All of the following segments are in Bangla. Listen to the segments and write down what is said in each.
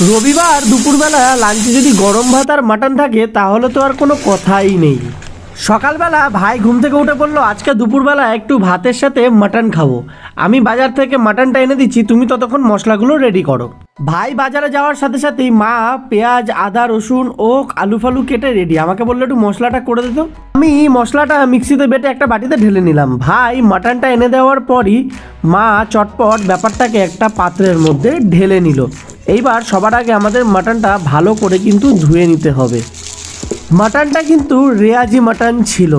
রবিবার দুপুরবেলা লাঞ্চে যদি গরম ভাত আর মাটন থাকে তাহলে তো আর কোনো কথাই নেই। সকালবেলা ভাই ঘুম থেকে উঠে বললো আজকে দুপুরবেলা একটু ভাতের সাথে মাটন খাবো। আমি বাজার থেকে মাটনটা এনে দিচ্ছি, তুমি ততক্ষণ মশলাগুলো রেডি করো। ভাই বাজারে যাওয়ার সাথে সাথেই মা পেঁয়াজ আদা রসুন ও আলু ফালু কেটে রেডি। আমাকে বললো একটু মশলাটা করে দিত। আমি মশলাটা মিক্সিতে বেটে একটা বাটিতে ঢেলে নিলাম। ভাই মাটনটা এনে দেওয়ার পরই মা চটপট ব্যাপারটাকে একটা পাত্রের মধ্যে ঢেলে নিল। এইবার সবার আগে আমাদের মাটনটা ভালো করে কিন্তু ধুয়ে নিতে হবে। মাটনটা কিন্তু রেয়াজি মাটন ছিল।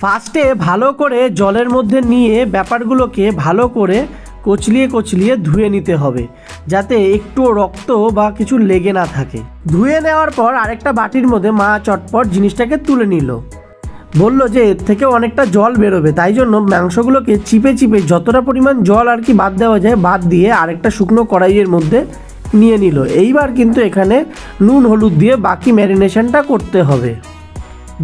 ফার্স্টে ভালো করে জলের মধ্যে নিয়ে ব্যাপারগুলোকে ভালো করে কচলিয়ে কচলিয়ে ধুয়ে নিতে হবে, যাতে একটু রক্ত বা কিছু লেগে না থাকে। ধুয়ে নেওয়ার পর আরেকটা বাটির মধ্যে মা চটপট জিনিসটাকে তুলে নিল। বলল যে এর থেকে অনেকটা জল বেরোবে, তাই জন্য মাংসগুলোকে চিপে চিপে যতটা পরিমাণ জল আর কি বাদ দেওয়া যায় বাদ দিয়ে আরেকটা শুকনো কড়াইয়ের মধ্যে নিয়ে নিল। এইবার কিন্তু এখানে নুন হলুদ দিয়ে বাকি ম্যারিনেশনটা করতে হবে।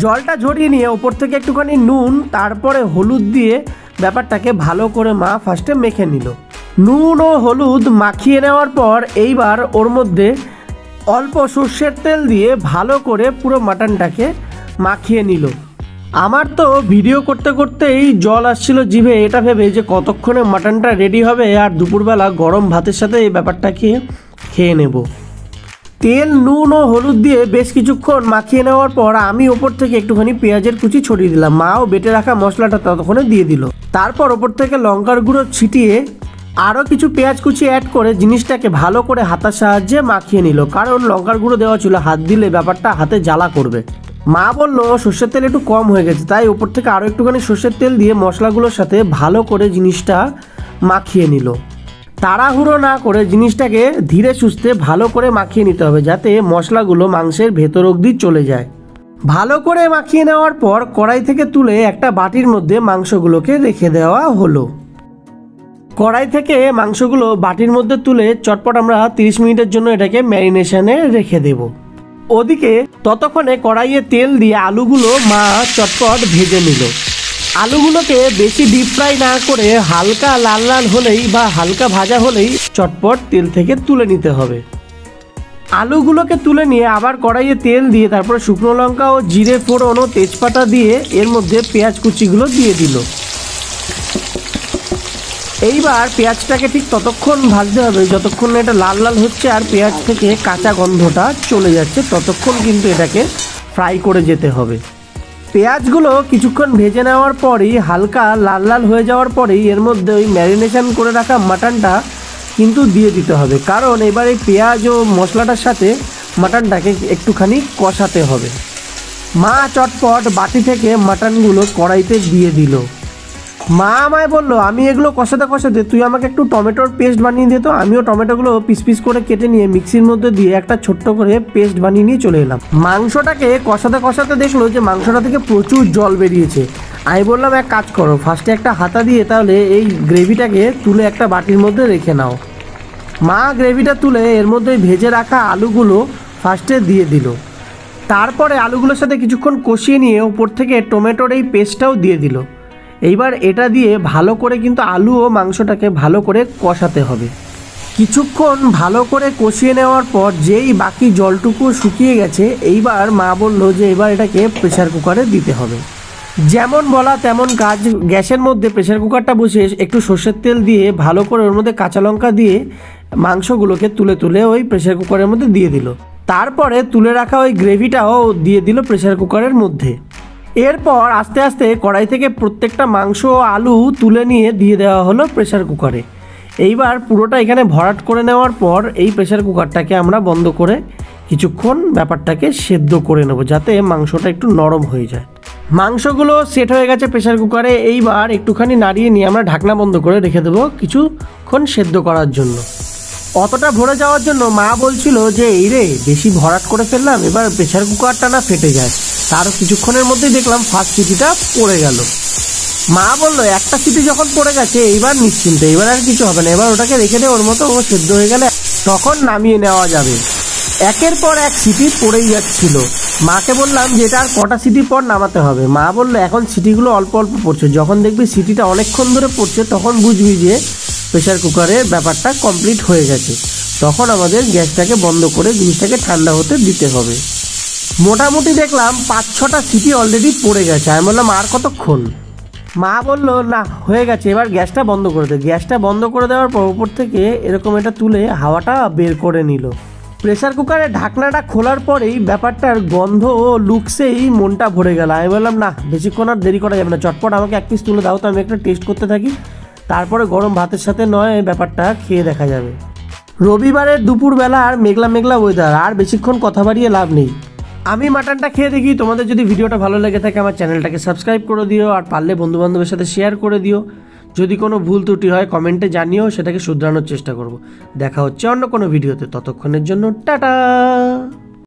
জলটা ঝরিয়ে নিয়ে ওপর থেকে একটুখানি নুন তারপরে হলুদ দিয়ে ব্যাপারটাকে ভালো করে মা ফার্স্টে মেখে নিল। নুন ও হলুদ মাখিয়ে নেওয়ার পর এইবার ওর মধ্যে অল্প সর্ষের তেল দিয়ে ভালো করে পুরো মাটনটাকে মাখিয়ে নিল। আমার তো ভিডিও করতে করতেই জল আসছিল জিভে, এটা ভেবে যে কতক্ষণে মাটনটা রেডি হবে আর দুপুরবেলা গরম ভাতের সাথে এই ব্যাপারটাকে খেয়ে নেব। তেল নুন ও হলুদ দিয়ে বেশ কিছুক্ষণ মাখিয়ে নেওয়ার পর আমি ওপর থেকে একটুখানি পেঁয়াজের কুচি ছড়িয়ে দিলাম। মাও বেটে রাখা মশলাটা ততক্ষণে দিয়ে দিল। তারপর ওপর থেকে লঙ্কার গুঁড়ো ছিটিয়ে আরও কিছু পেঁয়াজ কুচি অ্যাড করে জিনিসটাকে ভালো করে হাতার সাহায্যে মাখিয়ে নিল, কারণ লঙ্কার গুঁড়ো দেওয়া ছিল, হাত দিলে ব্যাপারটা হাতে জ্বালা করবে। মা বললো সর্ষের তেল একটু কম হয়ে গেছে, তাই ওপর থেকে আরও একটুখানি সর্ষের তেল দিয়ে মশলাগুলোর সাথে ভালো করে জিনিসটা মাখিয়ে নিল। তাড়াহুড়ো না করে জিনিসটাকে ধীরে সুস্থে ভালো করে মাখিয়ে নিতে হবে, যাতে মশলাগুলো মাংসের ভেতর অবধি চলে যায়। ভালো করে মাখিয়ে নেওয়ার পর কড়াই থেকে তুলে একটা বাটির মধ্যে মাংসগুলোকে রেখে দেওয়া হলো। কড়াই থেকে মাংসগুলো বাটির মধ্যে তুলে চটপট আমরা 30 মিনিটের জন্য এটাকে ম্যারিনেশনে রেখে দেব। ওদিকে ততক্ষণে কড়াইয়ে তেল দিয়ে আলুগুলো মা চটপট ভেজে নিল। আলুগুলোকে বেশি ডিপ ফ্রাই না করে হালকা লাল লাল হলেই বা হালকা ভাজা হলেই চটপট তেল থেকে তুলে নিতে হবে। আলুগুলোকে তুলে নিয়ে আবার কড়াইয়ে তেল দিয়ে তারপরে শুকনো লঙ্কা ও জিরে ফোড়ন ও তেজপাতা দিয়ে এর মধ্যে পেঁয়াজ কুচিগুলো দিয়ে দিল। এইবার পেঁয়াজটাকে ঠিক ততক্ষণ ভাজতে হবে যতক্ষণ এটা লাল লাল হচ্ছে আর পেঁয়াজ থেকে কাঁচা গন্ধটা চলে যাচ্ছে, ততক্ষণ কিন্তু এটাকে ফ্রাই করে যেতে হবে। পেঁয়াজগুলো কিছুক্ষণ ভেজে নেওয়ার পরেই হালকা লাল লাল হয়ে যাওয়ার পরেই এর মধ্যে ওই ম্যারিনেশন করে রাখা মাটনটা কিন্তু দিয়ে দিতে হবে, কারণ এবার এই পেঁয়াজ ও মশলাটার সাথে মাটনটাকে একটুখানি কষাতে হবে। মা চটপট বাটি থেকে মাটনগুলো কড়াইতে দিয়ে দিল। মা আমায় বললো আমি এগুলো কষাতে কষাতে তুই আমাকে একটু টমেটোর পেস্ট বানিয়ে দিত। আমিও টমেটোগুলো পিস পিস করে কেটে নিয়ে মিক্সির মধ্যে দিয়ে একটা ছোট্ট করে পেস্ট বানিয়ে নিয়ে চলে এলাম। মাংসটাকে কষাতে কষাতে দেখলো যে মাংসটা থেকে প্রচুর জল বেরিয়েছে। আমি বললাম এক কাজ করো, ফার্স্টে একটা হাতা দিয়ে তাহলে এই গ্রেভিটাকে তুলে একটা বাটির মধ্যে রেখে নাও। মা গ্রেভিটা তুলে এর মধ্যে ভেজে রাখা আলুগুলো ফার্স্টে দিয়ে দিল। তারপরে আলুগুলোর সাথে কিছুক্ষণ কষিয়ে নিয়ে ওপর থেকে টমেটোর এই পেস্টটাও দিয়ে দিল। এইবার এটা দিয়ে ভালো করে কিন্তু আলু ও মাংসটাকে ভালো করে কষাতে হবে। কিছুক্ষণ ভালো করে কষিয়ে নেওয়ার পর যেই বাকি জলটুকু শুকিয়ে গেছে, এইবার মা বলল যে এবার এটাকে প্রেসার কুকারে দিতে হবে। যেমন বলা তেমন কাজ। গ্যাসের মধ্যে প্রেসার কুকারটা বসিয়ে একটু সর্ষের তেল দিয়ে ভালো করে ওর মধ্যে কাঁচা লঙ্কা দিয়ে মাংসগুলোকে তুলে তুলে ওই প্রেসার কুকারের মধ্যে দিয়ে দিল। তারপরে তুলে রাখা ওই গ্রেভিটাও দিয়ে দিল প্রেসার কুকারের মধ্যে। এরপর আস্তে আস্তে কড়াই থেকে প্রত্যেকটা মাংস ও আলু তুলে নিয়ে দিয়ে দেওয়া হলো প্রেসার কুকারে। এইবার পুরোটা এখানে ভরাট করে নেওয়ার পর এই প্রেসার কুকারটাকে আমরা বন্ধ করে কিছুক্ষণ ব্যাপারটাকে সেদ্ধ করে নেব, যাতে মাংসটা একটু নরম হয়ে যায়। মাংসগুলো সেট হয়ে গেছে প্রেসার কুকারে। এইবার একটুখানি নাড়িয়ে নিয়ে আমরা ঢাকনা বন্ধ করে রেখে দেবো কিছুক্ষণ সেদ্ধ করার জন্য। অতটা ভরে যাওয়ার জন্য মা বলছিল যে এই রে বেশি ভরাট করে ফেললাম, এবার প্রেসার কুকারটা না ফেটে যায়। তারও কিছুক্ষণের মধ্যেই দেখলাম ফার্স্ট সিটিটা পড়ে গেল। মা বললো একটা সিটি যখন পড়ে গেছে এইবার নিশ্চিন্তে, এবার আর কিছু হবে না, এবার ওটাকে রেখে দে, ওর মতো ও সেদ্ধ হয়ে গেলে তখন নামিয়ে নেওয়া যাবে। একের পর এক সিটি পড়েই যাচ্ছিল। মাকে বললাম যে এটা আর কটা সিটি পর নামাতে হবে। মা বললো এখন সিটিগুলো অল্প অল্প পড়ছে, যখন দেখবি সিটিটা অনেকক্ষণ ধরে পড়ছে তখন বুঝবি যে প্রেসার কুকারের ব্যাপারটা কমপ্লিট হয়ে গেছে। তখন আমাদের গ্যাসটাকে বন্ধ করে জিনিসটাকে ঠান্ডা হতে দিতে হবে। মোটামুটি দেখলাম 5-6টা সিটি অলরেডি পড়ে গেছে। আমি বললাম আর কতক্ষণ? মা বললো না হয়ে গেছে, এবার গ্যাসটা বন্ধ করে দে। গ্যাসটা বন্ধ করে দেওয়ার পর উপর থেকে এরকম এটা তুলে হাওয়াটা বের করে নিল। প্রেসার কুকারের ঢাকনাটা খোলার পরেই ব্যাপারটার গন্ধ ও লুকসেই মনটা ভরে গেল। আমি বললাম না বেশিক্ষণ আর দেরি করা যাবে না, চটপট আমাকে এক পিস তুলে দাও তো, আমি একটা টেস্ট করতে থাকি, তারপরে গরম ভাতের সাথে নয় ব্যাপারটা খেয়ে দেখা যাবে। রবিবারের দুপুরবেলা আর মেঘলা মেঘলা ওয়েদার, আর বেশিক্ষণ কথা বাড়িয়ে লাভ নেই। আমি মাটনটা খেয়ে দেখি। তোমাদের যদি ভিডিওটা ভালো লেগে থাকে আমার চ্যানেলটাকে সাবস্ক্রাইব করে দিও, আর পারলে বন্ধুবান্ধবের সাথে শেয়ার করে দিও। যদি কোনো ভুল ত্রুটি হয় কমেন্টে জানিও, সেটাকে শুধরানোর চেষ্টা করব। দেখা হচ্ছে অন্য কোনো ভিডিওতে, ততক্ষণের জন্য টাটা।